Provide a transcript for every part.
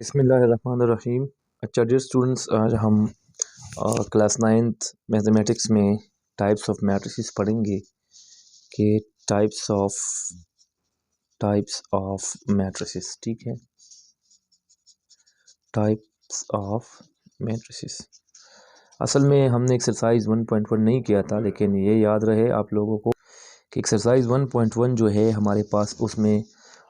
बिस्मिल्लाहिर्रहमानिर्रहीम। अच्छा dear students, आज हम क्लास नाइन्थ मैथमेटिक्स में टाइप्स ऑफ मैट्रिसेस पढ़ेंगे कि टाइप्स ऑफ मैट्रिसेस। ठीक है, टाइप्स ऑफ मैट्रिसेस। असल में हमने एक्सरसाइज 1.1 नहीं किया था, लेकिन ये याद रहे आप लोगों को कि एक्सरसाइज 1.1 जो है हमारे पास, उसमें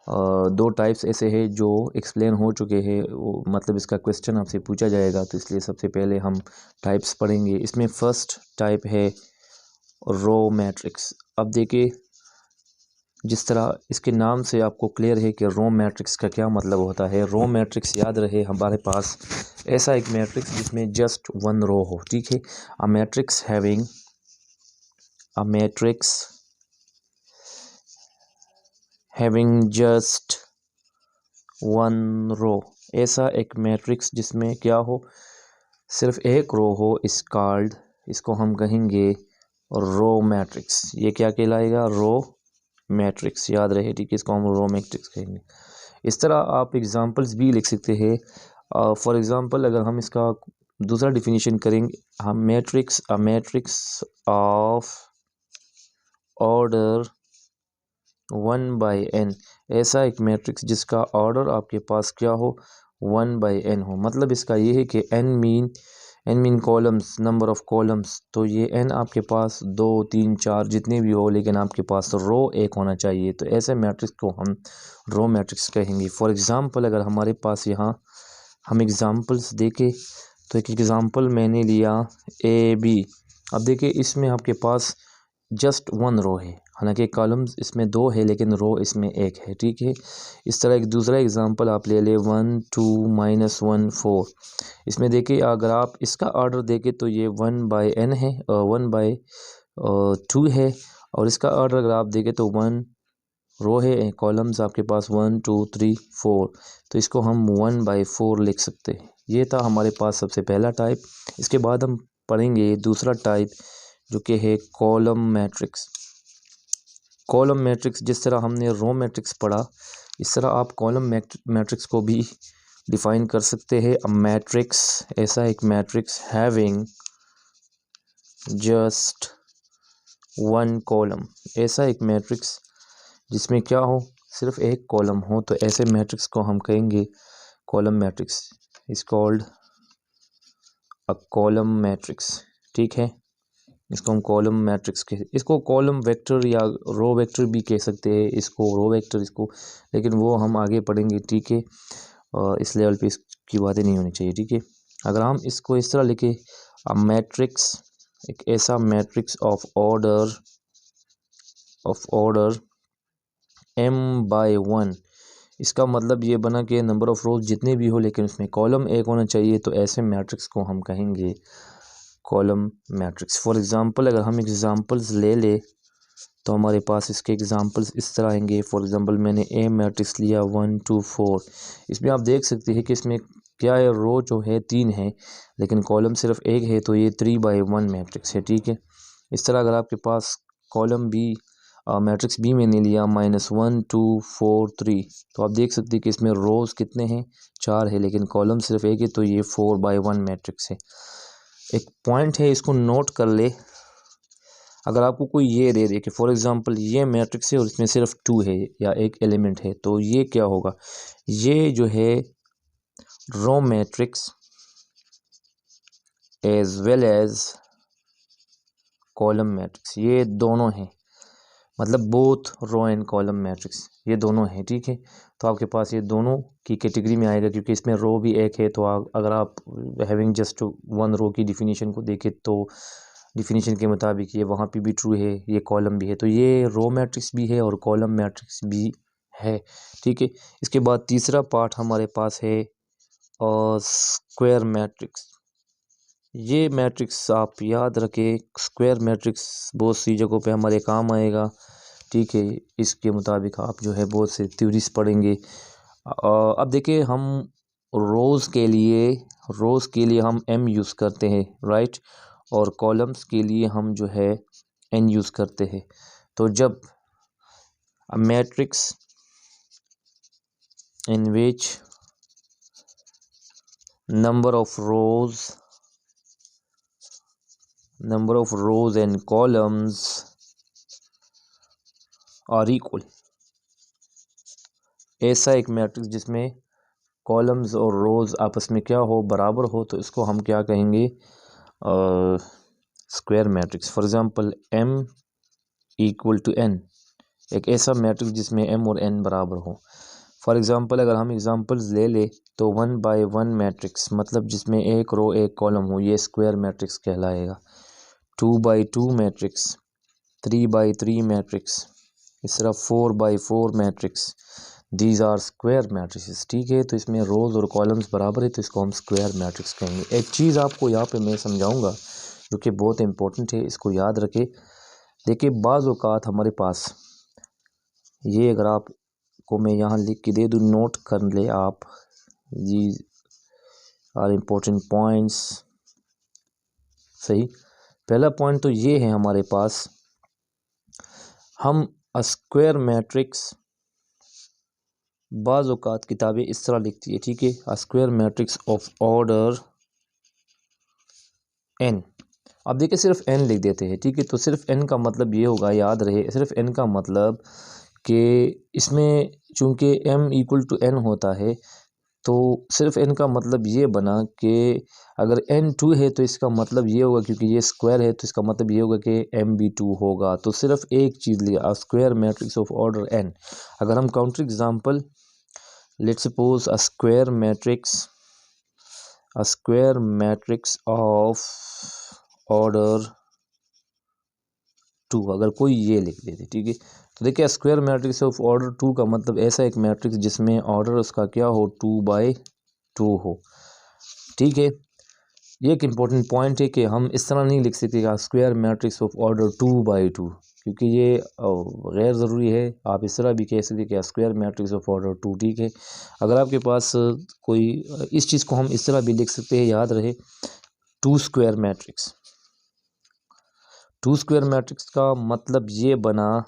दो टाइप्स ऐसे हैं जो एक्सप्लेन हो चुके हैं। वो मतलब इसका क्वेश्चन आपसे पूछा जाएगा, तो इसलिए सबसे पहले हम टाइप्स पढ़ेंगे। इसमें फर्स्ट टाइप है रो मैट्रिक्स। अब देखिए, जिस तरह इसके नाम से आपको क्लियर है कि रो मैट्रिक्स का क्या मतलब होता है। रो मैट्रिक्स याद रहे हमारे पास ऐसा एक मैट्रिक्स जिसमें जस्ट वन रो हो। ठीक है, a matrix having just one row. ऐसा एक मैट्रिक्स जिसमें क्या हो, सिर्फ एक रो हो, इस कॉल्ड, इसको हम कहेंगे रो मैट्रिक्स। ये क्या कहलाएगा? Row matrix. याद रहे, ठीक है, इसको हम रो मैट्रिक्स कहेंगे। इस तरह आप एग्जांपल्स भी लिख सकते हैं। फॉर एग्जांपल अगर हम इसका दूसरा डिफिनीशन करेंगे, हम a matrix of order 1/n। ऐसा एक मैट्रिक्स जिसका ऑर्डर आपके पास क्या हो, 1/n हो। मतलब इसका ये है कि n mean columns, number of columns. तो ये n आपके पास 2 3 4 जितने भी हो, लेकिन आपके पास रो एक होना चाहिए। तो ऐसे मैट्रिक्स को हम रो मैट्रिक्स कहेंगे। फॉर एग्ज़ाम्पल अगर हमारे पास यहाँ हम एग्ज़ाम्पल्स देखें, तो एक एग्ज़ाम्पल मैंने लिया AB। अब देखिए, इसमें आपके पास जस्ट वन रो है, हालांकि कॉलम्स इसमें 2 है लेकिन रो इसमें एक है। ठीक है, इस तरह एक दूसरा एग्जांपल आप ले ले 1 2 -1 4। इसमें देखिए, अगर आप इसका ऑर्डर देखें तो ये 1/n है, 1/2 है। और इसका ऑर्डर अगर आप देखें तो 1 रो है, कॉलम्स आपके पास 1 2 3 4। तो इसको हम 1/4 लिख सकते हैं। ये था हमारे पास सबसे पहला टाइप। इसके बाद हम पढ़ेंगे दूसरा टाइप, जो कि है कॉलम मैट्रिक्स। कॉलम मैट्रिक्स, जिस तरह हमने रो मैट्रिक्स पढ़ा, इस तरह आप कॉलम मैट्रिक्स को भी डिफाइन कर सकते हैं। अ मैट्रिक्स, ऐसा एक matrix having just one column. ऐसा एक मैट्रिक्स जिसमें क्या हो, सिर्फ एक कॉलम हो, तो ऐसे मैट्रिक्स को हम कहेंगे column matrix. Is called a column matrix. ठीक है, इसको हम कॉलम मैट्रिक्स के, इसको कॉलम वेक्टर या रो वेक्टर भी कह सकते हैं, इसको रो वेक्टर, इसको, लेकिन वो हम आगे पढ़ेंगे। ठीक है, इस लेवल पे इसकी बातें नहीं होनी चाहिए। ठीक है, अगर हम इसको इस तरह लिखे, अ मैट्रिक्स, एक ऐसा मैट्रिक्स ऑफ ऑर्डर m/1। इसका मतलब ये बना कि नंबर ऑफ़ रोज जितने भी हो, लेकिन उसमें कॉलम एक होना चाहिए। तो ऐसे मैट्रिक्स को हम कहेंगे कॉलम मैट्रिक्स। फॉर एग्ज़ाम्पल अगर हम एग्ज़ाम्पल्स ले ले, तो हमारे पास इसके एग्ज़ाम्पल्स इस तरह आएंगे। फॉर एग्ज़ाम्पल मैंने ए मैट्रिक्स लिया 1 2 4। इसमें आप देख सकते हैं कि इसमें क्या है, रो जो है 3 है, लेकिन कॉलम सिर्फ एक है, तो ये 3/1 मैट्रिक्स है। ठीक है, इस तरह अगर आपके पास कॉलम भी मैट्रिक्स बी मैंने लिया -1 2 4 3, तो आप देख सकते हैं कि इसमें रोज़ कितने हैं, 4 है, लेकिन कॉलम सिर्फ एक है, तो ये 4/1 मैट्रिक्स है। एक पॉइंट है, इसको नोट कर ले। अगर आपको कोई ये दे दे कि फॉर एग्ज़ाम्पल ये मैट्रिक्स है और इसमें सिर्फ 2 है या एक एलिमेंट है, तो ये क्या होगा? ये जो है row matrix as well as column matrix, ये दोनों हैं। मतलब both row and column matrix, ये दोनों हैं। ठीक है, तो आपके पास ये दोनों की कैटेगरी में आएगा, क्योंकि इसमें रो भी एक है। तो अगर आप हैविंग जस्ट वन रो की डिफिनीशन को देखें, तो डिफिनीशन के मुताबिक ये वहाँ पे भी ट्रू है, ये कॉलम भी है, तो ये रो मैट्रिक्स भी है और कॉलम मैट्रिक्स भी है। ठीक है, इसके बाद तीसरा पार्ट हमारे पास है और स्क्वायर मैट्रिक्स। ये मैट्रिक्स आप याद रखें, स्क्वायर मैट्रिक्स बहुत सी जगहों पे हमारे काम आएगा। ठीक है, इसके मुताबिक आप जो है बहुत से थ्योरीज पढ़ेंगे। अब देखिए, हम रोज़ के लिए हम m यूज़ करते हैं, राइट, और कॉलम्स के लिए हम जो है n यूज़ करते हैं। तो जब matrix in which number of rows and columns are equal। ऐसा एक मैट्रिक्स जिसमें कॉलम्स और रोज़ आपस में क्या हो, बराबर हो, तो इसको हम क्या कहेंगे, square matrix. For example m equal to n, एक ऐसा मैट्रिक्स जिसमें m और n बराबर हो। फॉर एग्ज़ाम्पल अगर हम एग्ज़ाम्पल्स ले ले तो 1 बाय 1 मैट्रिक्स, मतलब जिसमें एक रो एक कॉलम हो, ये स्क्वायर मैट्रिक्स कहलाएगा। 2 बाई 2 मैट्रिक्स, 3 बाई 3 मैट्रिक्स, इस तरह 4 by 4 matrix, these are square matrix. ठीक है, तो इसमें रोज़ और कॉलम्स बराबर है, तो इसको हम स्क्वायर मैट्रिक्स कहेंगे। एक चीज़ आपको यहाँ पे मैं समझाऊंगा जो कि बहुत इंपॉर्टेंट है, इसको याद रखें। देखिए बाज़ औक़ात हमारे पास ये, अगर आपको मैं यहाँ लिख के दे दूँ, नोट कर ले आप, जी आर इम्पोर्टेंट पॉइंट्स। सही, पहला पॉइंट तो ये है हमारे पास, हम स्क्वायर मैट्रिक्स बाज़ औक़ात किताबें इस तरह लिखती है। ठीक है, square matrix of order n। अब देखिए सिर्फ n लिख देते हैं। ठीक है, तो सिर्फ n का मतलब ये होगा, याद रहे, सिर्फ n का मतलब कि इसमें चूँकि m इक्वल टू n होता है, तो सिर्फ n का मतलब ये बना कि अगर n 2 है तो इसका मतलब ये होगा, क्योंकि ये स्क्वायर है तो इसका मतलब ये होगा कि m भी 2 होगा। तो सिर्फ एक चीज़ लिया, square matrix of order n। अगर हम counter example, let's suppose a square matrix of order 2, अगर कोई ये लिख देते। ठीक है, तो देखिए स्क्वायर मैट्रिक्स ऑफ ऑर्डर 2 का मतलब ऐसा एक मैट्रिक्स जिसमें ऑर्डर उसका क्या हो, 2 बाई 2 हो। ठीक है, ये एक इम्पॉर्टेंट पॉइंट है कि हम इस तरह नहीं लिख सकते square matrix of order 2 by 2, क्योंकि ये गैर ज़रूरी है। आप इस तरह भी कह सकते कि स्क्वायर मैट्रिक्स ऑफ ऑर्डर 2। ठीक है, अगर आपके पास कोई, इस चीज़ को हम इस तरह भी लिख सकते हैं, याद रहे, 2 स्क्वायर मैट्रिक्स। 2 स्क्वायर मैट्रिक्स का मतलब ये बना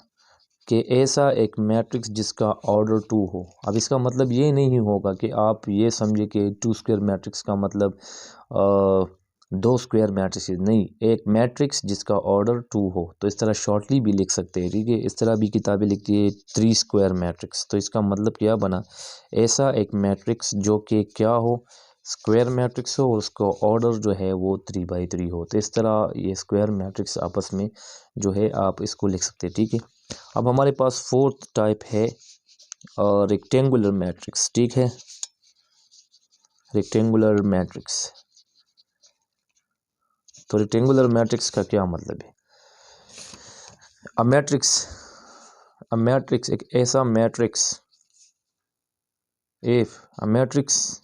कि ऐसा एक मैट्रिक्स जिसका ऑर्डर 2 हो। अब इसका मतलब ये नहीं होगा कि आप ये समझे कि 2 स्क्वायर मैट्रिक्स का मतलब 2 स्क्वायर मैट्रिक्स, नहीं, एक मैट्रिक्स जिसका ऑर्डर 2 हो। तो इस तरह शॉर्टली भी लिख सकते हैं। ठीक है, इस तरह भी किताबें लिखती है 3 स्क्वायर मैट्रिक्स। तो इसका मतलब क्या बना, ऐसा एक मैट्रिक्स जो कि क्या हो, स्क्वायर मैट्रिक्स हो और उसका ऑर्डर जो है वो 3 बाई 3 हो। तो इस तरह ये स्क्वायर मैट्रिक्स आपस में जो है आप इसको लिख सकते हैं। ठीक है, अब हमारे पास फोर्थ टाइप है रेक्टेंगुलर मैट्रिक्स। ठीक है, रेक्टेंगुलर मैट्रिक्स। तो रेक्टेंगुलर मैट्रिक्स का क्या मतलब है, अ मैट्रिक्स एक ऐसा matrix, if a matrix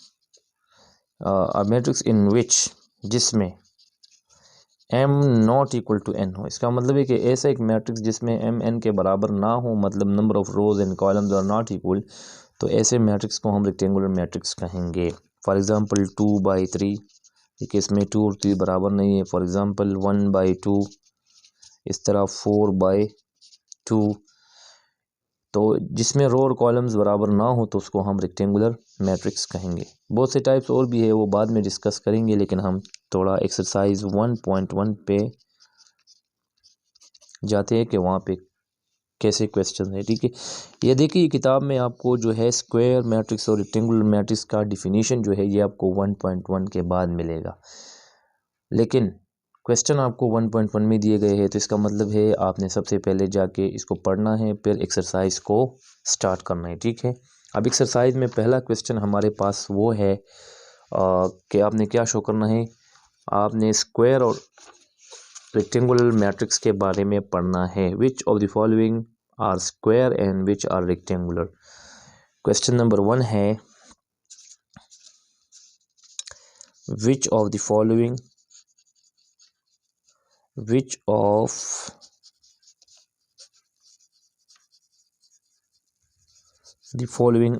in which, जिसमें m not equal to n हो। इसका मतलब है कि ऐसा एक मैट्रिक्स जिसमें m n के बराबर ना हो, मतलब number of rows and columns are not equal, तो ऐसे मैट्रिक्स को हम रेक्टेंगुलर मैट्रिक्स कहेंगे। फॉर एग्जांपल 2 बाई 3, देखिए इसमें 2 और 3 बराबर नहीं है। फॉर एग्जांपल 1 बाई 2, इस तरह 4 बाई 2, तो जिसमें रो और कॉलम्स बराबर ना हो तो उसको हम रेक्टेंगुलर मैट्रिक्स कहेंगे। बहुत से टाइप्स और भी है, वो बाद में डिस्कस करेंगे, लेकिन हम थोड़ा एक्सरसाइज 1.1 पे जाते हैं कि वहाँ पे कैसे क्वेश्चन है। ठीक है, ये देखिए किताब में आपको जो है स्क्वायर मैट्रिक्स और रेक्टेंगुलर मैट्रिक्स का डिफिनीशन जो है ये आपको 1.1 के बाद मिलेगा, लेकिन क्वेश्चन आपको 1.1 में दिए गए हैं। तो इसका मतलब है आपने सबसे पहले जाके इसको पढ़ना है, फिर एक्सरसाइज को स्टार्ट करना है। ठीक है, अब एक्सरसाइज में पहला क्वेश्चन हमारे पास वो है कि आपने क्या शो करना है, आपने स्क्वायर और रेक्टेंगुलर मैट्रिक्स के बारे में पढ़ना है। Which of the following are square and which are rectangular. Question number 1 है, which of the following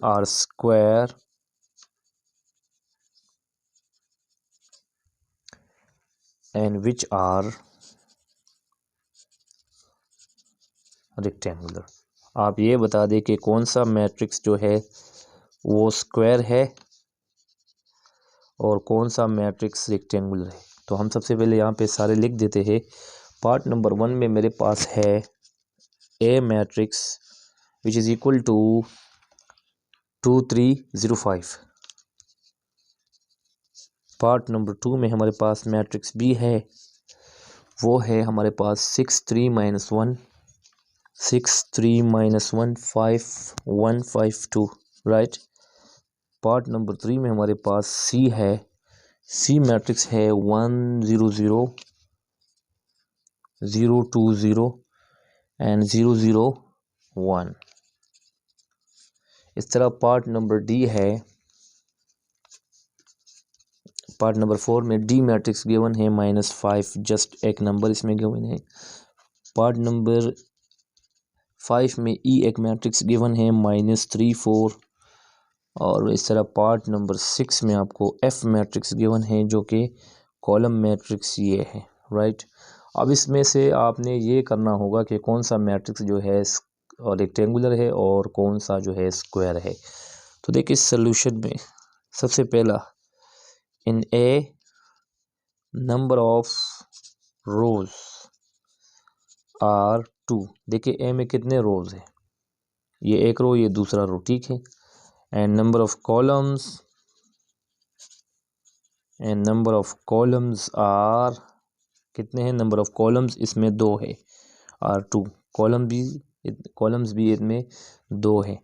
are square and which are rectangular। आप ये बता दें कि कौन सा मैट्रिक्स जो है वो स्क्वायर है और कौन सा मैट्रिक्स रेक्टेंगुलर है। तो हम सबसे पहले यहाँ पे सारे लिख देते हैं। पार्ट नंबर 1 में मेरे पास है a matrix which is equal to 2 3 0 5। Part number 2 में हमारे पास मैट्रिक्स बी है, वो है हमारे पास 6 3 - 1 6 3 - 1 5 1 5 2, राइट। पार्ट नंबर 3 में हमारे पास सी है, सी मैट्रिक्स है 1 0 0 0 2 0 एंड 0 0 1। इस तरह पार्ट नंबर डी है, पार्ट नंबर 4 में डी मैट्रिक्स गिवन है -5, जस्ट एक नंबर इसमें गिवन है। पार्ट नंबर 5 में ई एक मैट्रिक्स गिवन है -3 4। और इस तरह पार्ट नंबर 6 में आपको एफ मैट्रिक्स गिवन है जो कि कॉलम मैट्रिक्स ये है, राइट। अब इसमें से आपने ये करना होगा कि कौन सा मैट्रिक्स जो है रेक्टेंगुलर है और कौन सा जो है स्क्वायर है। तो देखिए सॉल्यूशन में सबसे पहला, इन ए नंबर ऑफ रोज आर 2। देखिए ए में कितने रोज है, ये एक रो ये दूसरा रो, ठीक है। And number of columns are कितने हैं, नंबर ऑफ कॉलम्स इसमें 2 है, आर 2। कॉलम्स भी इसमें 2 है।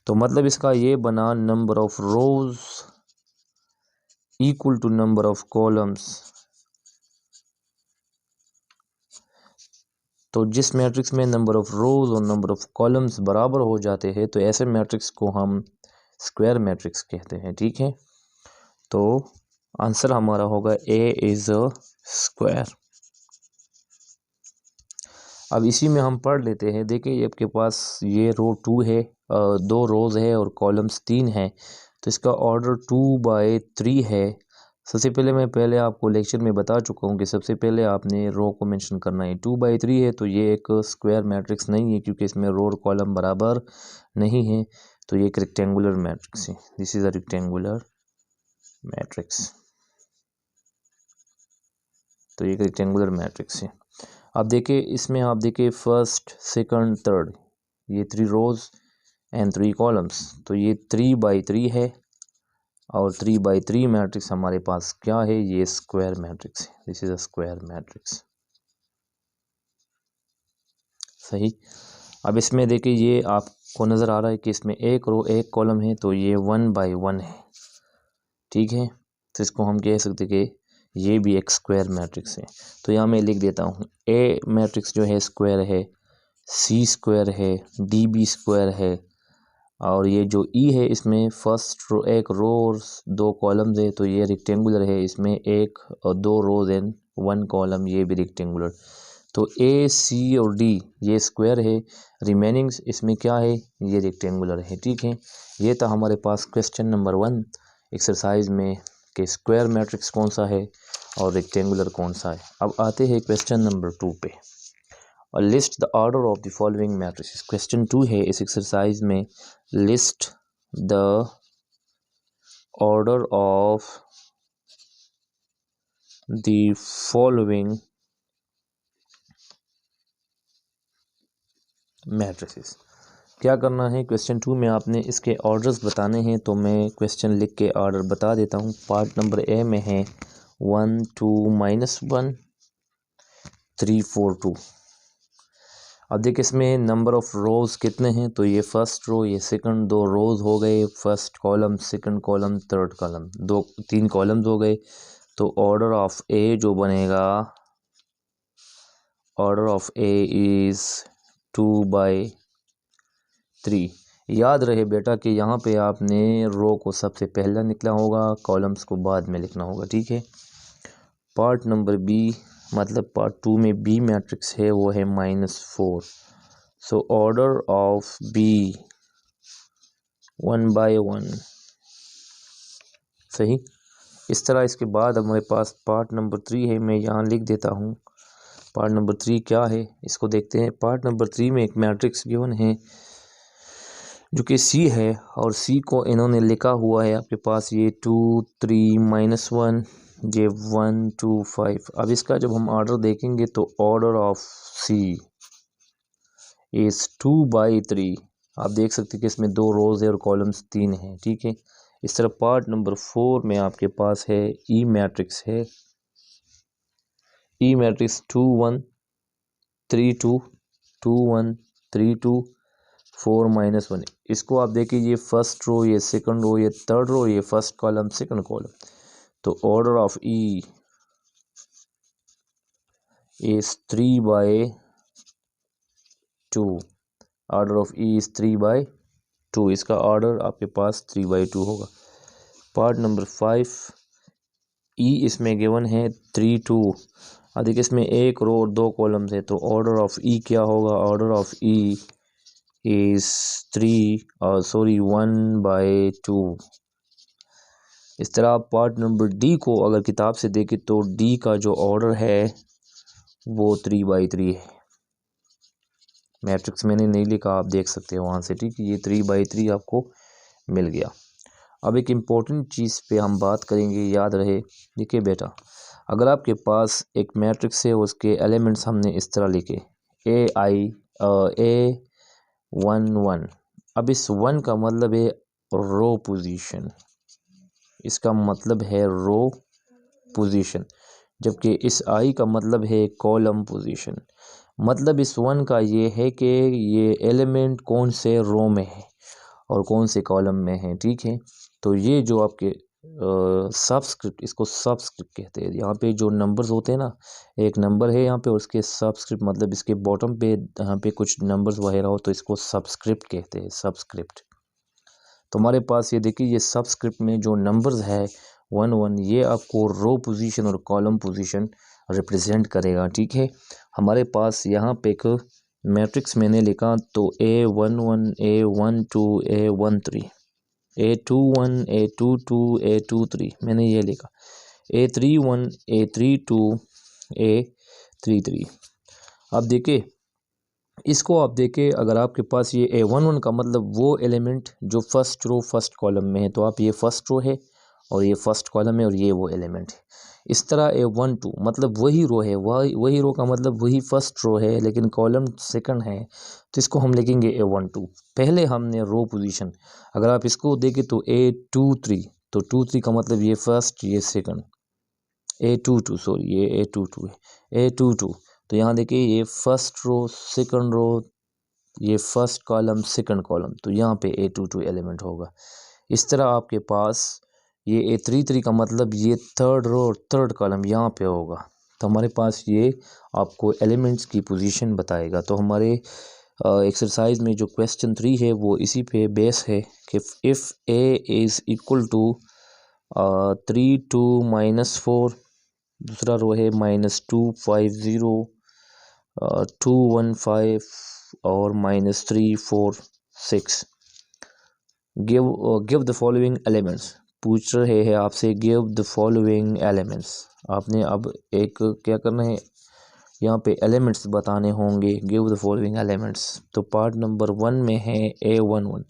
तो मतलब इसका ये बना number of rows equal to number of columns. तो जिस मैट्रिक्स में नंबर ऑफ रोज और नंबर ऑफ कॉलम्स बराबर हो जाते हैं तो ऐसे मैट्रिक्स को हम स्क्वायर मैट्रिक्स कहते हैं, ठीक है। तो आंसर हमारा होगा ए इज़ अ स्क्वायर। अब इसी में हम पढ़ लेते हैं। देखिए आपके पास ये रो 2 है, 2 रोज है और कॉलम्स 3 है, तो इसका ऑर्डर 2/3 है। सबसे पहले आपको लेक्चर में बता चुका हूँ कि सबसे पहले आपने रो को मेंशन करना है। 2/3 है तो ये एक स्क्वायर मैट्रिक्स नहीं है क्योंकि इसमें रो और कॉलम बराबर नहीं है, तो ये एक रेक्टेंगुलर मैट्रिक्स है। This is a rectangular matrix. तो ये एक रेक्टेंगुलर मैट्रिक्स है। अब देखिए इसमें आप देखिए फर्स्ट सेकंड थर्ड ये 3 रोज एंड 3 कॉलम्स, तो ये 3/3 है और 3/3 मैट्रिक्स हमारे पास क्या है, ये स्क्वायर मैट्रिक्स है। This is a square matrix, सही। अब इसमें देखिए ये आपको नज़र आ रहा है कि इसमें एक रो एक कॉलम है, तो ये 1/1 है, ठीक है। तो इसको हम कह सकते कि ये भी एक स्क्वायर मैट्रिक्स है। तो यहाँ मैं लिख देता हूँ ए मैट्रिक्स जो है स्क्वायर है, सी स्क्वायर है, डी बी स्क्वायर है, और ये जो ई है इसमें फर्स्ट रो एक रो और 2 कॉलम्स है, तो ये रेक्टेंगुलर है। इसमें एक और 2 रोज एंड 1 कॉलम, ये भी रेक्टेंगुलर। तो ए सी और डी ये स्क्वायर है, रिमेनिंग इसमें क्या है, ये रेक्टेंगुलर है, ठीक है। ये था हमारे पास क्वेश्चन नंबर 1 एक्सरसाइज में कि स्क्वायर मैट्रिक्स कौन सा है और रेक्टेंगुलर कौन सा है। अब आते हैं क्वेश्चन नंबर 2 पे। और list the order of the following matrix. Question 2 है इस एक्सरसाइज में, list the order of the following matrices. क्या करना है, क्वेश्चन 2 में आपने इसके ऑर्डर्स बताने हैं, तो मैं क्वेश्चन लिख के ऑर्डर बता देता हूँ। पार्ट नंबर ए में है 1 2 -1 3 4 2। अब देखिए इसमें नंबर ऑफ रोज कितने हैं, तो ये फर्स्ट रो ये सेकंड 2 रोज हो गए, first column second column third column 3 columns हो गए। तो ऑर्डर ऑफ ए जो बनेगा, ऑर्डर ऑफ ए इज़ 2/3। याद रहे बेटा कि यहाँ पे आपने रो को सबसे पहला निकला होगा, कॉलम्स को बाद में लिखना होगा, ठीक है। पार्ट नंबर बी मतलब पार्ट 2 में बी मैट्रिक्स है, वो है -4। सो ऑर्डर ऑफ बी 1/1, सही। इस तरह इसके बाद हमारे पास पार्ट नंबर 3 है, मैं यहाँ लिख देता हूँ। पार्ट नंबर 3 क्या है इसको देखते हैं। पार्ट नंबर 3 में एक मैट्रिक्स गिवन है जो कि सी है, और सी को इन्होंने लिखा हुआ है आपके पास ये 2 3 -1 ये 1 2 5। अब इसका जब हम ऑर्डर देखेंगे तो ऑर्डर ऑफ सी इज़ 2/3। आप देख सकते हैं कि इसमें 2 रोज़ है और कॉलम्स 3 हैं, ठीक है। इस तरह पार्ट नंबर 4 में आपके पास है ई मैट्रिक्स है, ई मैट्रिक्स 2 1 3 2 2 1 3 2 4 -1। इसको आप देखिए, ये फर्स्ट रो, ये सेकंड रो, ये थर्ड रो, ये फर्स्ट कॉलम सेकंड कॉलम। तो order of E is 3/2। Order of E is 3/2। इसका ऑर्डर आपके पास 3/2 होगा। पार्ट नंबर 5 ई इसमें गिवन है 3 2। अब देखिए इसमें एक रो और 2 कॉलम्स है, तो ऑर्डर ऑफ ई क्या होगा? Order of E is 1/2। इस तरह आप पार्ट नंबर डी को अगर किताब से देखें तो डी का जो ऑर्डर है वो 3/3 है। मैट्रिक्स मैंने नहीं लिखा, आप देख सकते हैं वहाँ से, ठीक है। ये 3/3 आपको मिल गया। अब एक इम्पोर्टेंट चीज़ पे हम बात करेंगे, याद रहे। देखिए बेटा, अगर आपके पास एक मैट्रिक्स है, उसके एलिमेंट्स हमने इस तरह लिखे A1 1। अब इस 1 का मतलब है रो पोजीशन, इसका मतलब है रो पोजीशन, जबकि इस आई का मतलब है कॉलम पोजीशन। मतलब इस 1 का ये है कि ये एलिमेंट कौन से रो में है और कौन से कॉलम में है, ठीक है। तो ये जो आपके सबस्क्रिप्ट, इसको सबस्क्रिप्ट कहते हैं। यहाँ पे जो नंबर्स होते हैं ना, एक नंबर है यहाँ पे, उसके सबस्क्रिप्ट मतलब इसके बॉटम पे यहाँ पे कुछ नंबर्स वगैरह हो तो इसको सबस्क्रिप्ट कहते हैं, सबस्क्रिप्ट। तो हमारे पास ये देखिए, ये सबस्क्रिप्ट में जो नंबर्स है 1 1, ये आपको रो पोजीशन और कॉलम पोजीशन रिप्रेजेंट करेगा, ठीक है। हमारे पास यहाँ पे एक मैट्रिक्स मैंने लिखा, तो A11 A12 A13 A21 A22 A23 मैंने ये लिखा, A31 A32 A33। अब देखिए इसको, आप देखें अगर आपके पास ये A11 का मतलब वो एलिमेंट जो फर्स्ट रो फर्स्ट कॉलम में है, तो आप ये फर्स्ट रो है और ये फर्स्ट कॉलम है और ये वो एलिमेंट है। इस तरह A12 मतलब वही रो है, वही रो का मतलब वही फर्स्ट रो है लेकिन कॉलम सेकंड है, तो इसको हम लिखेंगे A12। पहले हमने रो पोजीशन, अगर आप इसको देखें तो A23, तो 23 का मतलब ये फर्स्ट ये सेकंड, A22 सॉरी ये A22 है, A22। तो यहाँ देखिए ये फर्स्ट रो सेकंड रो, ये फर्स्ट कॉलम सेकंड कॉलम, तो यहाँ पे A22 एलिमेंट होगा। इस तरह आपके पास ये A33 का मतलब ये थर्ड रो और थर्ड कॉलम यहाँ पे होगा। तो हमारे पास ये आपको एलिमेंट्स की पोजीशन बताएगा। तो हमारे एक्सरसाइज में जो क्वेश्चन 3 है वो इसी पे बेस है कि if A is equal to 3 2 -4, दूसरा रो है -2 5 0 2 1 5 और -3 4 6। गिव द फॉलोइंग एलिमेंट्स, पूछ रहे हैं आपसे गिव द फॉलोइंग एलिमेंट्स। आपने अब एक क्या करना है, यहाँ पे एलिमेंट्स बताने होंगे, गिव द फॉलोइंग एलिमेंट्स। तो पार्ट नंबर 1 में है A11।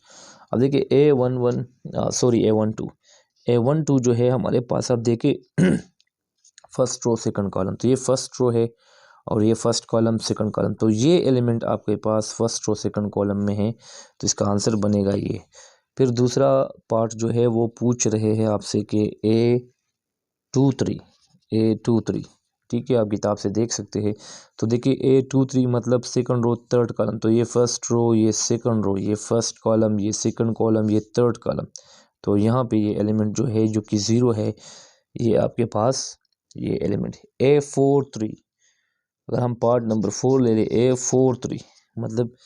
अब देखिए A12 जो है हमारे पास, अब देखिए फर्स्ट रो सेकंड कॉलम, तो ये फर्स्ट रो है और ये फर्स्ट कॉलम सेकंड कॉलम, तो ये एलिमेंट आपके पास फर्स्ट रो सेकंड कॉलम में है, तो इसका आंसर बनेगा ये। फिर दूसरा पार्ट जो है वो पूछ रहे हैं आपसे कि A23 ठीक है, आप किताब से देख सकते हैं। तो देखिए A23 मतलब सेकंड रो थर्ड कॉलम, तो ये फर्स्ट रो ये सेकंड रो, ये फर्स्ट कॉलम ये सेकंड कॉलम ये थर्ड कॉलम, तो यहाँ पे ये एलिमेंट जो है जो कि 0 है, ये आपके पास ये एलिमेंट है। A43 अगर हम पार्ट नंबर 4 ले लें, A43 मतलब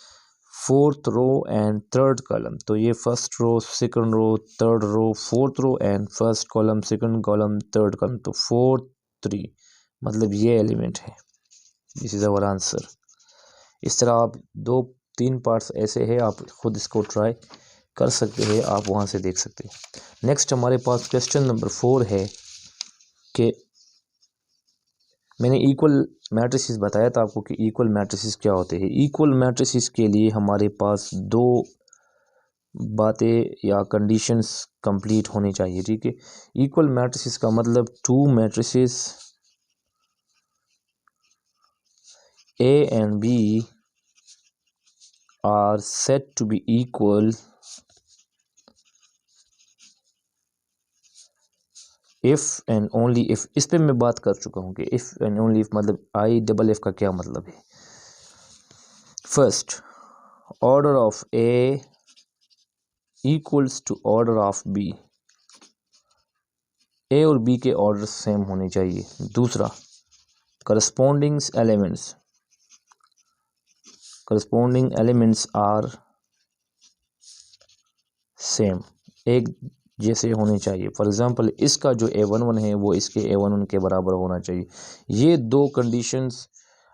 fourth row and third column, तो ये first row second row third row fourth row and first column second column third column, तो 43 मतलब ये एलिमेंट है। This is our answer. इस तरह आप 2-3 पार्ट्स ऐसे हैं, आप खुद इसको ट्राई कर सकते हैं, आप वहाँ से देख सकते हैं। नेक्स्ट हमारे पास क्वेश्चन नंबर 4 है कि मैंने इक्वल मैट्रिसेस बताया था आपको कि इक्वल मैट्रिसेस क्या होते हैं। इक्वल मैट्रिसेस के लिए हमारे पास दो बातें या कंडीशंस कंप्लीट होनी चाहिए, ठीक है। इक्वल मैट्रिसेस का मतलब to matrices A and B are said to be equal if and only if। इस पे मैं बात कर चुका हूँ कि if and only if मतलब IFF का क्या मतलब है। First, order of A equals to order of B। A और B के ऑर्डर सेम होने चाहिए। दूसरा, करस्पॉन्डिंग एलिमेंट्स आर सेम, एक जैसे होने चाहिए। फॉर एग्जांपल, इसका जो A11 है वो इसके A11 के बराबर होना चाहिए। ये दो कंडीशंस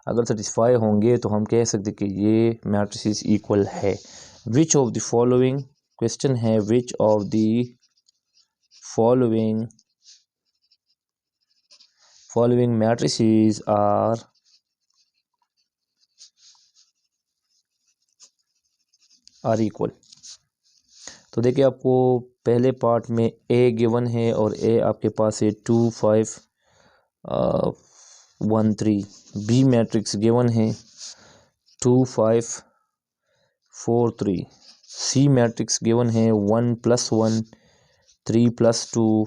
अगर सेटिस्फाई होंगे तो हम कह सकते कि ये मैट्रिसेस इक्वल है। Which of the following, question है which of the following matrices are equal. तो देखिए, आपको पहले पार्ट में A गिवन है और A आपके पास है 2 5 1 3। B मैट्रिक्स गिवन है 2 5 4 3। C मैट्रिक्स गिवन है 1 + 1 3 + 2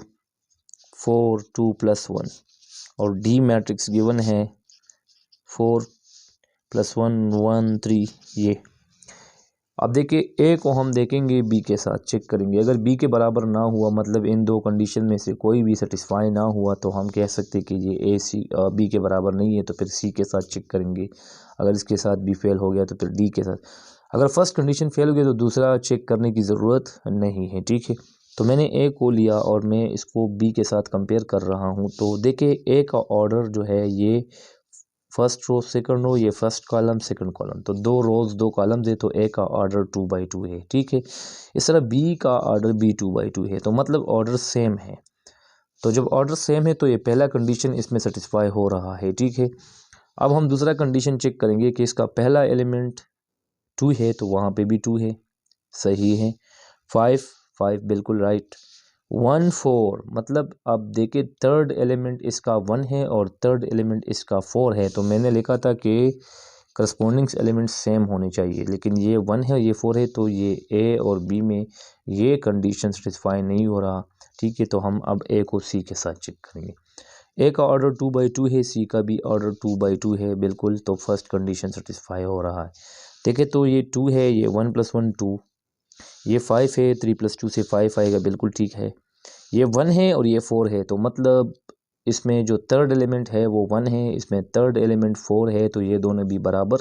4 2 + 1। और D मैट्रिक्स गिवन है 4 + 1 1 3। ये अब देखिए, A को हम देखेंगे B के साथ चेक करेंगे। अगर B के बराबर ना हुआ, मतलब इन दो कंडीशन में से कोई भी सेटिस्फाई ना हुआ, तो हम कह सकते कि ये B के बराबर नहीं है। तो फिर C के साथ चेक करेंगे। अगर इसके साथ B फेल हो गया तो फिर D के साथ। अगर फर्स्ट कंडीशन फेल हो गई तो दूसरा चेक करने की ज़रूरत नहीं है, ठीक है। तो मैंने A को लिया और मैं इसको B के साथ कंपेयर कर रहा हूँ। तो देखिए, A का ऑर्डर जो है ये फर्स्ट रो सेकंड रो, ये फर्स्ट कॉलम सेकंड कॉलम, तो 2 रोज 2 कॉलम्स है। तो A का ऑर्डर 2/2 है, ठीक है। इस तरह B का ऑर्डर भी 2/2 है। तो मतलब ऑर्डर सेम है। तो जब ऑर्डर सेम है तो ये पहला कंडीशन इसमें सेटिस्फाई हो रहा है, ठीक है। अब हम दूसरा कंडीशन चेक करेंगे कि इसका पहला एलिमेंट 2 है तो वहाँ पे भी 2 है, सही है। 5 5 बिल्कुल राइट। 1 4 मतलब अब देखिए, थर्ड एलिमेंट इसका 1 है और थर्ड एलिमेंट इसका 4 है। तो मैंने लिखा था कि करस्पॉन्डिंग एलिमेंट सेम होने चाहिए, लेकिन ये 1 है ये 4 है, तो ये A और B में ये कंडीशन सेटिस्फाई नहीं हो रहा, ठीक है। तो हम अब A को C के साथ चेक करेंगे। A का ऑर्डर 2/2 है, C का भी ऑर्डर 2/2 है, बिल्कुल। तो फर्स्ट कंडीशन सेटिस्फाई हो रहा है। देखिए, तो ये 2 है, ये 1 + 1 2, ये 5 है, 3 + 2 से 5 आएगा, बिल्कुल ठीक है। ये 1 है और ये 4 है, तो मतलब इसमें जो थर्ड एलिमेंट है वो 1 है, इसमें थर्ड एलिमेंट 4 है, तो ये दोनों भी बराबर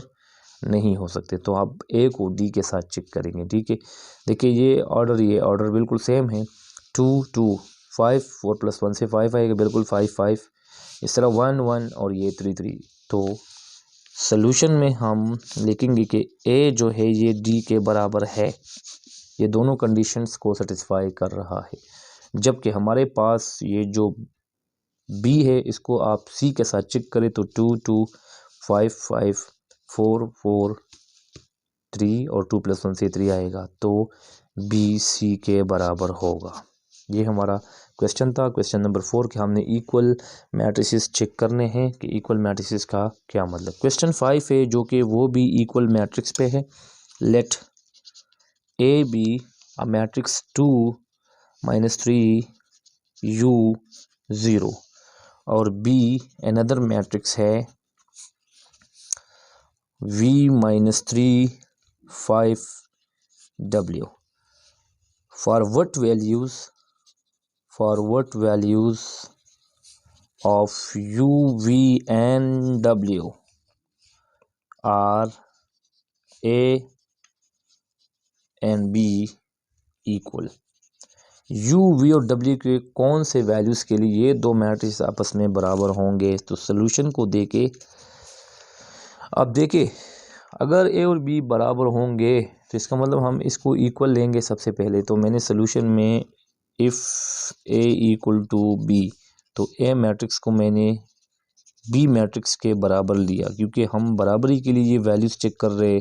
नहीं हो सकते। तो आप A को D के साथ चेक करेंगे, ठीक है। देखिए, ये ऑर्डर बिल्कुल सेम है। 2 2 5 4 + 1 से 5 आएगा, बिल्कुल 5 5। इस तरह 1 1 और ये 3 3। तो सॉल्यूशन में हम लिखेंगे कि A जो है ये D के बराबर है, ये दोनों कंडीशंस को सेटिस्फाई कर रहा है। जबकि हमारे पास ये जो B है, इसको आप C के साथ चेक करें तो 2 2 5 5 4 4 3 और 2 + 1 से 3 आएगा, तो B C के बराबर होगा। ये हमारा क्वेश्चन था, क्वेश्चन नंबर 4 कि हमने इक्वल मैट्रिसेस चेक करने हैं कि इक्वल मैट्रिसेस का क्या मतलब। क्वेश्चन 5 है जो कि वो भी इक्वल मैट्रिक्स पे है। Let A be a matrix 2 - 3 U 0 और B अनदर मैट्रिक्स है V - 3 5 W। for what values of U V and W are A and B equal. U V और W के कौन से वैल्यूज़ के लिए ये दो मैट्रिक्स आपस में बराबर होंगे। तो सॉल्यूशन को देके अब देखिए, अगर A और B बराबर होंगे तो इसका मतलब हम इसको इक्वल लेंगे सबसे पहले। तो मैंने सॉल्यूशन में इफ़ A = B, तो A मैट्रिक्स को मैंने B मैट्रिक्स के बराबर लिया, क्योंकि हम बराबरी के लिए ये वैल्यूज़ चेक कर रहे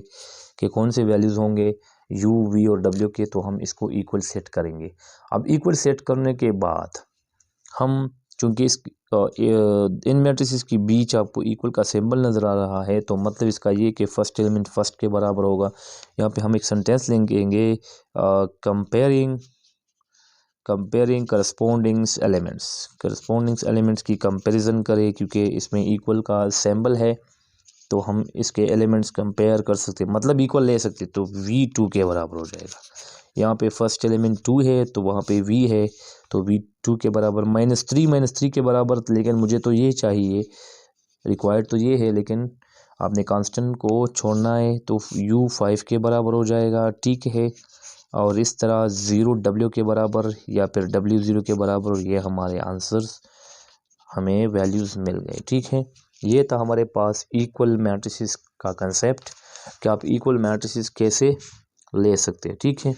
कि कौन से वैल्यूज़ होंगे। u v और w के, तो हम इसको इक्वल सेट करेंगे। अब इक्वल सेट करने के बाद हम, चूँकि इस इन मैट्रिसेस की बीच आपको इक्वल का सिंबल नज़र आ रहा है, तो मतलब इसका ये कि फर्स्ट एलिमेंट फर्स्ट के बराबर होगा। यहाँ पे हम एक सेंटेंस लिखेंगे कंपेयरिंग करस्पॉन्डिंग्स एलिमेंट्स की कंपैरिजन करें, क्योंकि इसमें इक्वल का सिंबल है तो हम इसके एलिमेंट्स कंपेयर कर सकते, मतलब इक्वल ले सकते, तो v2 के बराबर हो जाएगा। यहाँ पे फर्स्ट एलिमेंट 2 है तो वहाँ पे v है, तो v2 के बराबर -3 के बराबर, लेकिन मुझे तो ये चाहिए, रिक्वायर्ड तो ये है, लेकिन आपने कांस्टेंट को छोड़ना है, तो u 5 के बराबर हो जाएगा, ठीक है। और इस तरह 0 w के बराबर या फिर w 0 के बराबर, और ये हमारे आंसर्स, हमें वैल्यूज़ मिल गए, ठीक है। ये था हमारे पास इक्वल मैट्रिसेस का कंसेप्ट कि आप इक्वल मैट्रिसेस कैसे ले सकते हैं, ठीक है।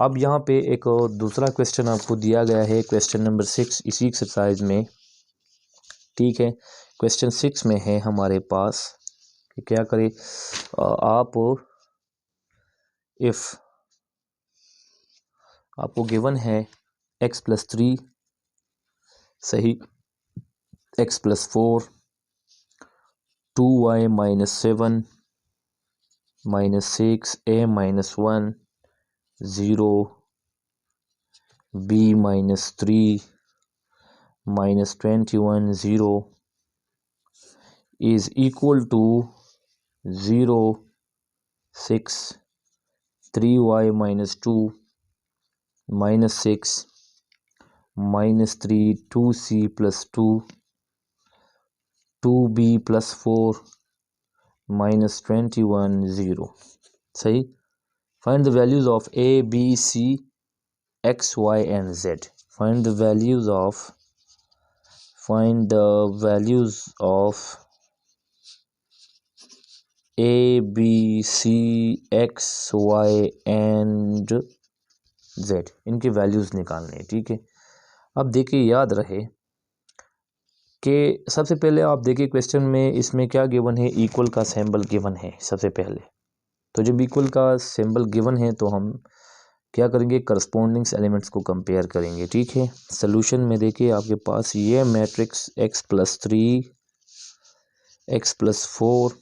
अब यहाँ पे एक दूसरा क्वेश्चन आपको दिया गया है, क्वेश्चन नंबर 6 इसी एक्सरसाइज में, ठीक है। क्वेश्चन 6 में है हमारे पास कि क्या करें, आप इफ़ आपको गिवन है x+3 सही, x+4, 2y - 7 - 6, a - 1, 0, b - 3 -21, 0 is equal to 0, 6, 3y - 2 -6 -3, 2c + 2, 2b + 4 -21, 0 सही। Find the values of a, b, c, x, y and z. Find the values of a, b, c, x, y and z, इनके values निकालने हैं, ठीक है। अब देखिए, याद रहे कि सबसे पहले आप देखिए क्वेश्चन में इसमें क्या गिवन है, इक्वल का सिंबल गिवन है सबसे पहले। तो जब इक्वल का सिंबल गिवन है तो हम क्या करेंगे, करस्पॉन्डिंग्स एलिमेंट्स को कंपेयर करेंगे, ठीक है। सॉल्यूशन में देखिए आपके पास ये matrix x+3, x+4,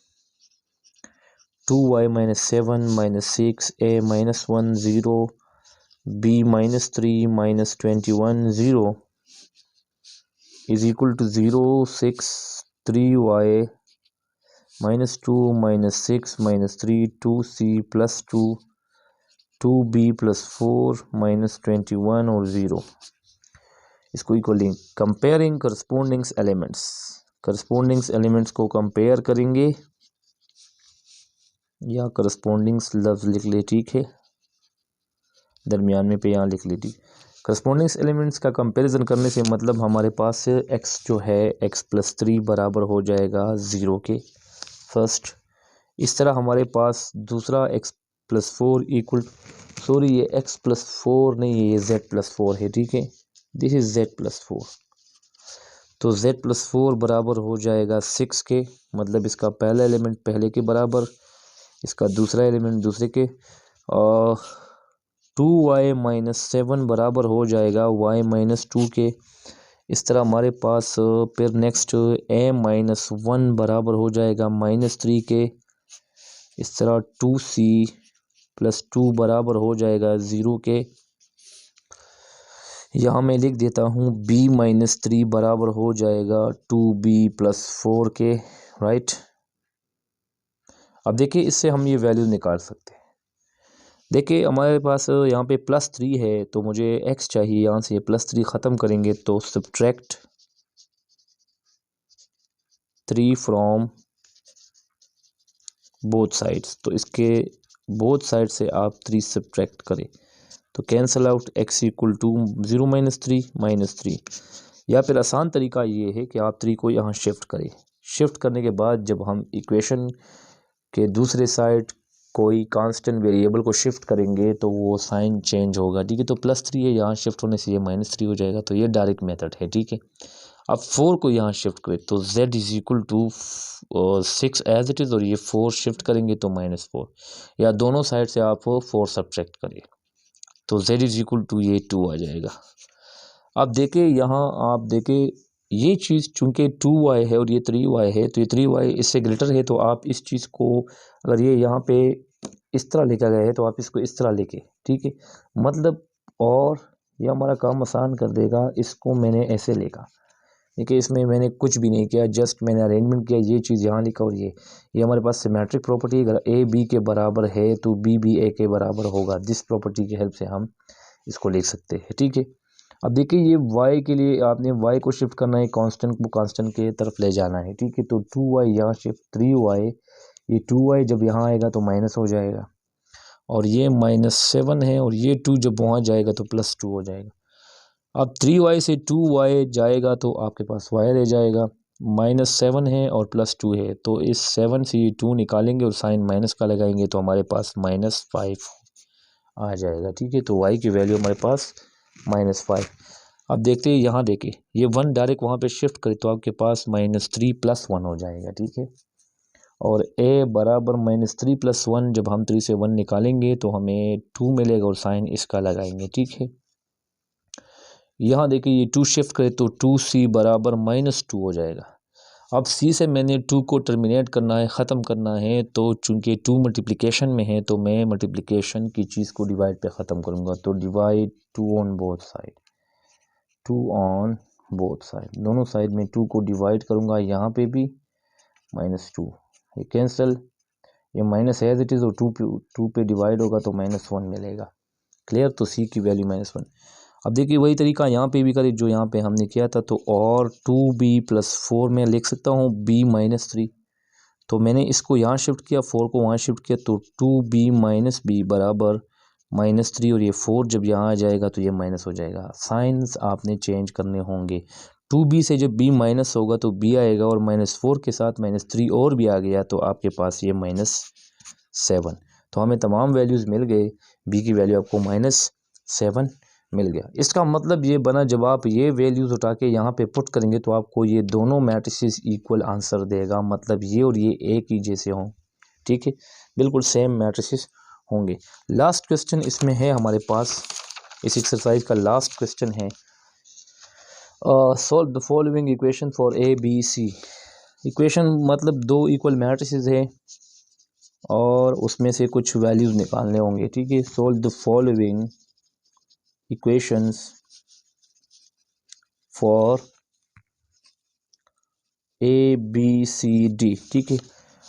2y - 7 - 6, a - 1, 0, b - 3 -21, 0 is equal to 0, 6, 3y - 2 - 6 - 3, 2c + 2, 2b + 4 -21 और 0, इसको इक्वलिंग कंपेयरिंग करस्पॉन्डिंग्स एलिमेंट्स को कंपेयर करेंगे, या करस्पॉन्डिंग्स लफ्ज़ लिख ले, ठीक है, दरमियान में पे यहाँ लिख ली थी। करस्पॉन्डिंग्स एलिमेंट्स का कंपैरिजन करने से मतलब हमारे पास x जो है x+3 बराबर हो जाएगा 0 के, फर्स्ट। इस तरह हमारे पास दूसरा x+4 इक्वल, सॉरी ये x+4 नहीं है, ये z+4 है, ठीक है, दिस इज z+4। तो z+4 बराबर हो जाएगा 6 के, मतलब इसका पहला एलिमेंट पहले के बराबर, इसका दूसरा एलिमेंट दूसरे के, और 2y - 7 बराबर हो जाएगा y - 2 के। इस तरह हमारे पास फिर नेक्स्ट a - 1 बराबर हो जाएगा -3 के। इस तरह 2c + 2 बराबर हो जाएगा 0 के। यहाँ मैं लिख देता हूँ b - 3 बराबर हो जाएगा 2b + 4 के, राइट। अब देखिए इससे हम ये वैल्यू निकाल सकते हैं। देखिए हमारे पास यहाँ पे +3 है, तो मुझे x चाहिए, यहाँ से +3 ख़त्म करेंगे तो सब्ट्रैक्ट 3 फ्रॉम बोथ साइड्स, तो इसके बोथ साइड से आप 3 सब्ट्रैक्ट करें तो कैंसल आउट, x = 0 - 3 या फिर आसान तरीका ये है कि आप 3 को यहाँ शिफ्ट करें। शिफ्ट करने के बाद जब हम इक्वेशन के दूसरे साइड कोई कांस्टेंट वेरिएबल को शिफ्ट करेंगे तो वो साइन चेंज होगा, ठीक है। तो +3 है, यहाँ शिफ्ट होने से ये -3 हो जाएगा, तो ये डायरेक्ट मेथड है, ठीक है। अब 4 को यहाँ शिफ्ट करें तो z is equal to 6 as it is, और ये 4 शिफ्ट करेंगे तो -4, या दोनों साइड से आप 4 सब्ट्रैक्ट करिए तो z इज इक्वल टू ये 2 आ जाएगा। अब देखिए यहाँ आप देखिए ये चीज़ चूँकि 2y है और ये 3y है, तो ये 3y इससे ग्रेटर है, तो आप इस चीज़ को अगर ये यहाँ पे इस तरह लिखा गया है तो आप इसको इस तरह लिखें, ठीक है, मतलब, और ये हमारा काम आसान कर देगा। इसको मैंने ऐसे लिखा, देखिए इसमें मैंने कुछ भी नहीं किया, जस्ट मैंने अरेंजमेंट किया, ये चीज़ यहाँ लिखा और ये हमारे पास सिमेट्रिक प्रॉपर्टी, अगर a b के बराबर है तो b भी a के बराबर होगा। जिस प्रॉपर्टी की हेल्प से हम इसको लिख सकते हैं, ठीक है। अब देखिए ये y के लिए आपने y को शिफ्ट करना है, कांस्टेंट को कांस्टेंट के तरफ ले जाना है, ठीक है। तो 2y यहाँ शिफ्ट 3y, ये 2y जब यहाँ आएगा तो माइनस हो जाएगा, और ये -7 है, और ये 2 जब वहाँ जाएगा तो +2 हो जाएगा। अब 3y से 2y जाएगा तो आपके पास y रह जाएगा, -7 है और +2 है, तो इस 7 से ये 2 निकालेंगे और साइन माइनस का लगाएंगे तो हमारे पास -5 आ जाएगा, ठीक है। तो y की वैल्यू हमारे पास -5। अब देखते हैं यहाँ, देखिए ये 1 डायरेक्ट वहाँ पे शिफ्ट करें तो आपके पास -3 + 1 हो जाएगा, ठीक है। और a बराबर -3 + 1, जब हम 3 से 1 निकालेंगे तो हमें 2 मिलेगा और साइन इसका लगाएंगे, ठीक है। यहाँ देखिए ये 2 शिफ्ट करें तो 2c बराबर -2 हो जाएगा। अब c से मैंने 2 को टर्मिनेट करना है, ख़त्म करना है, तो चूंकि 2 मल्टीप्लिकेशन में है तो मैं मल्टीप्लिकेशन की चीज़ को डिवाइड पे ख़त्म करूँगा, तो divide 2 on both side, 2 on both side, दोनों साइड में 2 को डिवाइड करूँगा, यहाँ पे भी -2, ये कैंसिल, ये माइनस एज इट इज़, और 2 पे डिवाइड होगा तो -1 मिलेगा, क्लियर। तो c की वैल्यू -1। अब देखिए वही तरीका यहाँ पे भी करें जो यहाँ पे हमने किया था, तो और 2b + 4 में लिख सकता हूँ b -3, तो मैंने इसको यहाँ शिफ्ट किया, 4 को वहाँ शिफ्ट किया, तो 2b - b बराबर -3, और ये 4 जब यहाँ आ जाएगा तो ये माइनस हो जाएगा। साइंस आपने चेंज करने होंगे, 2b से जब b माइनस होगा तो b आएगा, और -4 के साथ -3 और भी आ गया तो आपके पास ये -7। तो हमें तमाम वैल्यूज़ मिल गए, b की वैल्यू आपको -7 मिल गया। इसका मतलब ये बना, जब आप ये वैल्यूज़ उठा के यहाँ पे पुट करेंगे तो आपको ये दोनों मैट्रिसेस इक्वल आंसर देगा, मतलब ये और ये एक ही जैसे हों, ठीक है, बिल्कुल सेम मैट्रिसेस होंगे। लास्ट क्वेश्चन इसमें है हमारे पास, इस एक्सरसाइज का लास्ट क्वेश्चन है, solve the following equation for a b c। Equation मतलब 2 इक्वल मैट्रिसेस है और उसमें से कुछ वैल्यूज़ निकालने होंगे, ठीक है। Solve the following equations for a b c d, ठीक है।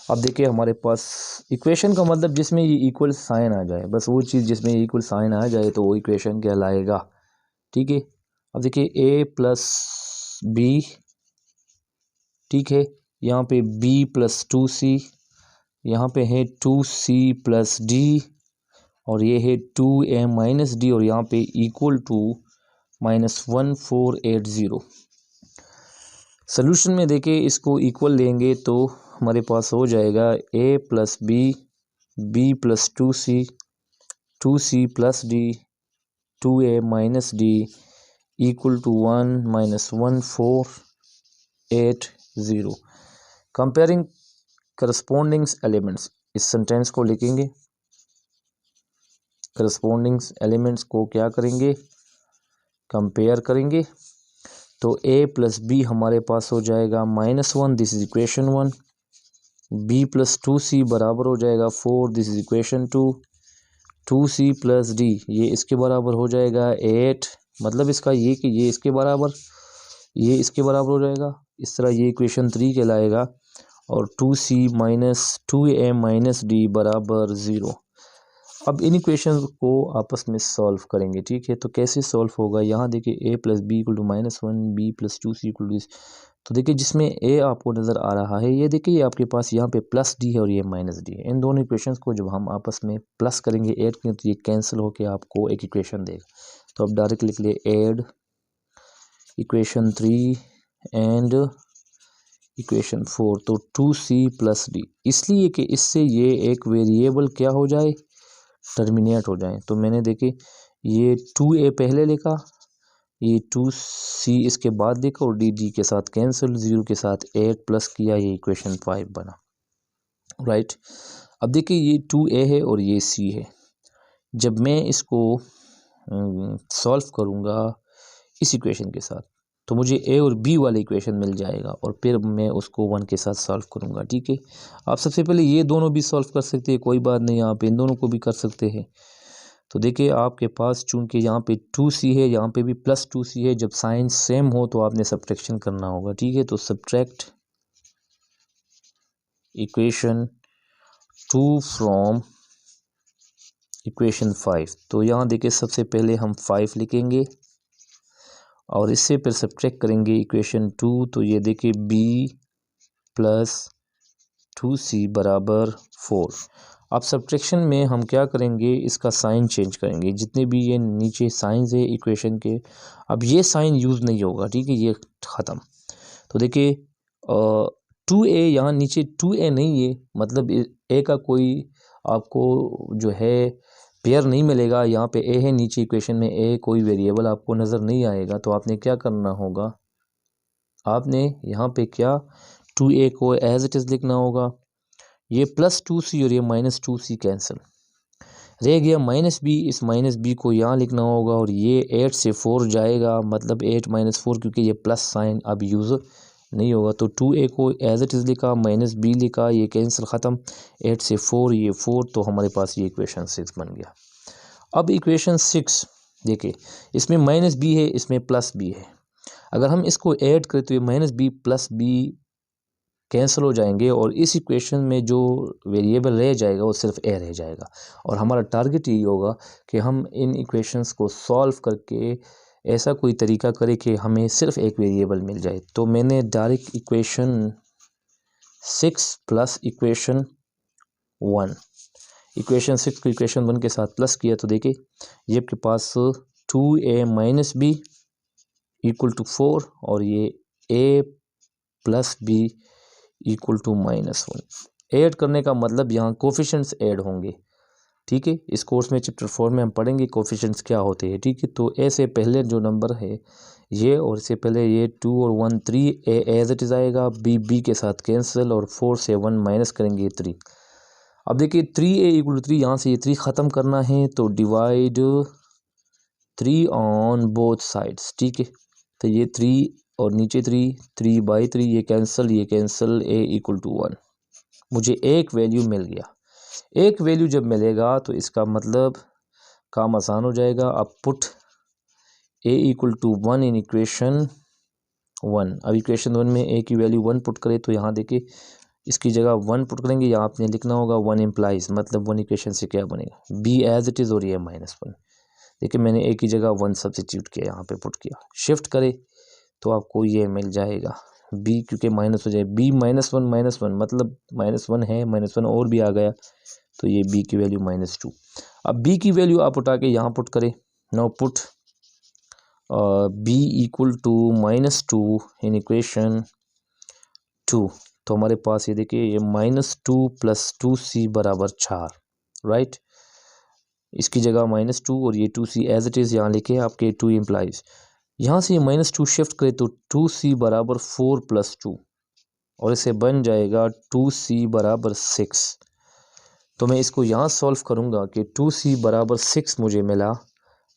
अब देखिए हमारे पास इक्वेशन का मतलब जिसमें ये इक्वल साइन आ जाए, बस वो चीज़ जिसमें इक्वल साइन आ जाए तो वो इक्वेशन कहलाएगा, ठीक है। अब देखिए a + b, ठीक है, यहाँ पे b + 2c, यहाँ पे है 2c + d, और ये है 2a - d, और यहाँ पे इक्वल टू -1480। सोल्यूशन में देखिए इसको इक्वल लेंगे तो हमारे पास हो जाएगा a + b, b + 2c, 2c + d, 2a - d equal to 1 -1480। Comparing corresponding elements, इस सेंटेंस को लिखेंगे, करस्पॉन्डिंग एलिमेंट्स को क्या करेंगे, कंपेयर करेंगे। तो a + b हमारे पास हो जाएगा -1, this is equation 1, b + 2c बराबर हो जाएगा 4, this is equation 2, 2c + d ये इसके बराबर हो जाएगा 8, मतलब इसका ये कि ये इसके बराबर, ये इसके बराबर हो जाएगा, इस तरह ये इक्वेशन 3 कहलाएगा, और 2c - 2a - d बराबर 0। अब इन इक्वेशन को आपस में सॉल्व करेंगे, ठीक है। तो कैसे सॉल्व होगा, यहाँ देखिए a + b = -1, b + 2c = this, तो देखिए जिसमें a आपको नज़र आ रहा है, ये देखिए ये आपके पास यहाँ पे +d है और ये -d है। इन दोनों इक्वेशंस को जब हम आपस में प्लस करेंगे, ऐड करेंगे, तो ये कैंसिल होके आपको एक इक्वेशन देगा। तो अब डायरेक्ट लिख लिए ऐड इक्वेशन 3 एंड इक्वेशन 4, तो 2c + d, इसलिए कि इससे ये एक वेरिएबल क्या हो जाए, टर्मिनेट हो जाए। तो मैंने देखिए ये 2a पहले लिखा, ये 2c इसके बाद देखो और डी के साथ कैंसिल, 0 के साथ 8 प्लस किया, ये इक्वेशन 5 बना, राइट। अब देखिए ये 2a है और ये c है। जब मैं इसको सॉल्व करूँगा इस इक्वेशन के साथ तो मुझे ए और बी वाला इक्वेशन मिल जाएगा और फिर मैं उसको 1 के साथ सॉल्व करूँगा, ठीक है। आप सबसे पहले ये दोनों भी सॉल्व कर सकते हैं, कोई बात नहीं, आप इन दोनों को भी कर सकते हैं। तो देखिए आपके पास चूंकि यहाँ पे 2c है, यहाँ पे भी प्लस 2c है, जब साइन सेम हो तो आपने सब्ट्रैक्शन करना होगा, ठीक है। तो सब्ट्रैक्ट इक्वेशन 2 फ्रॉम इक्वेशन 5। तो यहाँ देखिए सबसे पहले हम 5 लिखेंगे और इससे फिर सब्ट्रैक्ट करेंगे इक्वेशन 2। तो ये देखिए b प्लस 2c बराबर 4। अब सब्ट्रैक्शन में हम क्या करेंगे, इसका साइन चेंज करेंगे। जितने भी ये नीचे साइंस है इक्वेशन के, अब ये साइन यूज़ नहीं होगा, ठीक है, ये ख़त्म। तो देखिए 2a यहाँ नीचे 2a नहीं है, मतलब a का कोई आपको जो है पेयर नहीं मिलेगा। यहाँ पे a है, नीचे इक्वेशन में a कोई वेरिएबल आपको नज़र नहीं आएगा। तो आपने क्या करना होगा, आपने यहाँ पे क्या 2a को एज इट इज़ लिखना होगा। ये प्लस 2c और ये माइनस 2c कैंसिल रह गया, माइनस b, इस माइनस b को यहाँ लिखना होगा और ये 8 से 4 जाएगा, मतलब 8 माइनस 4, क्योंकि ये प्लस साइन अब यूज़ नहीं होगा। तो 2a को एज इट इज़ लिखा, माइनस b लिखा, ये कैंसिल ख़त्म, 8 से 4 ये 4, तो हमारे पास ये इक्वेशन 6 बन गया। अब इक्वेशन 6 देखिए, इसमें माइनस b है, इसमें प्लस b है। अगर हम इसको ऐड करें तो ये minus b plus b cancel हो जाएंगे और इस इक्वेशन में जो वेरिएबल रह जाएगा वो सिर्फ ए रह जाएगा। और हमारा टारगेट यही होगा कि हम इन इक्वेशंस को सॉल्व करके ऐसा कोई तरीका करें कि हमें सिर्फ एक वेरिएबल मिल जाए। तो मैंने direct equation 6 plus equation 1, equation 6 को इक्वेशन 1 के साथ प्लस किया। तो देखिए ये आपके पास 2a minus b equal to 4 और ये a plus b equal to -1। Add करने का मतलब यहाँ कोफिशेंट्स ऐड होंगे, ठीक है। इस कोर्स में चैप्टर 4 में हम पढ़ेंगे कोफिशेंट्स क्या होते हैं, ठीक है। तो ए से पहले जो नंबर है ये, और इससे पहले ये 2 और 1 3, ए एज इट इज़ आएगा, बी के साथ कैंसिल और 4 से 1 माइनस करेंगे 3। अब देखिए 3a इक्वल टू 3, यहाँ से ये 3 ख़त्म करना है तो डिवाइड 3 ऑन बोथ साइड्स, ठीक है। तो ये 3 और नीचे 3/3, ये कैंसिल, a इक्वल टू 1। मुझे एक वैल्यू मिल गया। एक वैल्यू जब मिलेगा तो इसका मतलब काम आसान हो जाएगा। अब put a equal to 1 in equation 1। अब इक्वेशन 1 में a की वैल्यू 1 पुट करें तो यहाँ देखिए इसकी जगह 1 पुट करेंगे, यहाँ आपने लिखना होगा 1 इम्प्लाइज, मतलब 1 इक्वेशन से क्या बनेगा, b एज इट इज़ और ये -1। देखिए मैंने a की जगह 1 सब्सिट्यूट किया, यहाँ पे पुट किया, शिफ्ट करे तो आपको ये मिल जाएगा b, क्योंकि माइनस हो जाए b -1 मतलब -1 है, -1 और भी आ गया तो ये b की वैल्यू -2। अब b की वैल्यू आप उठा के यहाँ पुट करें। Now put b equal to -2 in equation 2। तो हमारे पास ये देखिए ये -2 प्लस 2c बराबर 4, राइट। इसकी जगह -2 और ये 2c एज इट इज़ यहाँ लिखे आपके 2 इम्प्लाइज। यहाँ से ये -2 शिफ्ट करें तो 2c बराबर 4 प्लस 2 और इसे बन जाएगा 2c बराबर 6। तो मैं इसको यहाँ सॉल्व करूँगा कि 2c बराबर 6 मुझे मिला।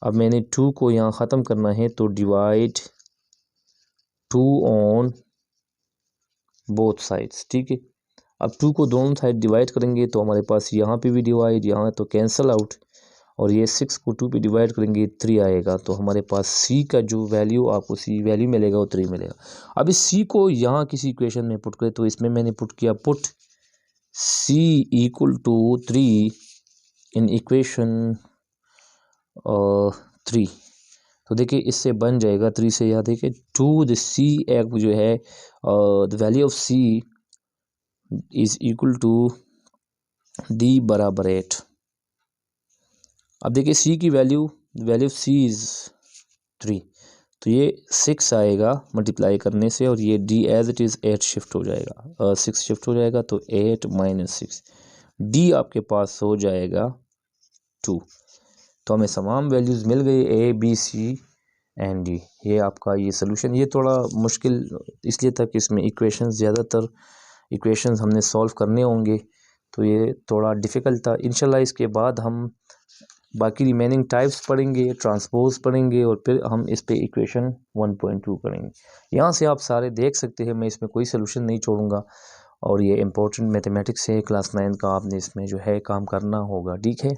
अब मैंने 2 को यहाँ ख़त्म करना है तो डिवाइड 2 ऑन बोथ साइड्स, ठीक है। अब 2 को दोनों साइड डिवाइड करेंगे तो हमारे पास यहाँ पे भी डिवाइड, यहाँ तो कैंसिल आउट, और ये 6 को 2 पे डिवाइड करेंगे 3 आएगा। तो हमारे पास c का जो वैल्यू आपको c वैल्यू मिलेगा वो 3 मिलेगा। अब इस c को यहाँ किसी इक्वेशन में पुट करें तो इसमें मैंने पुट किया put c equal to 3 in equation 3। तो देखिए इससे बन जाएगा 3 से, यहाँ देखिए 2 द c एक जो है the value of c is equal to d बराबर 8। अब देखिए c की वैल्यू ऑफ c इज़ 3, तो ये 6 आएगा मल्टीप्लाई करने से और ये d as it is 8 shift हो जाएगा, 6 शिफ्ट हो जाएगा तो 8 - 6, d आपके पास हो जाएगा 2। तो हमें तमाम वैल्यूज़ मिल गई a b c एंड ये आपका ये सोल्यूशन। ये थोड़ा मुश्किल इसलिए था कि इसमें इक्वेशंस ज़्यादातर इक्वेशंस हमने सॉल्व करने होंगे, तो ये थोड़ा डिफ़िकल्ट था। इंशाल्लाह इसके बाद हम बाकी रिमेनिंग टाइप्स पढ़ेंगे, ट्रांसपोज पढ़ेंगे और फिर हम इस पे इक्वेशन 1.2 करेंगे। यहाँ से आप सारे देख सकते हैं, मैं इसमें कोई सोल्यूशन नहीं छोड़ूंगा और ये इम्पोर्टेंट मैथमेटिक्स है क्लास 9 का, आपने इसमें जो है काम करना होगा। ठीक है।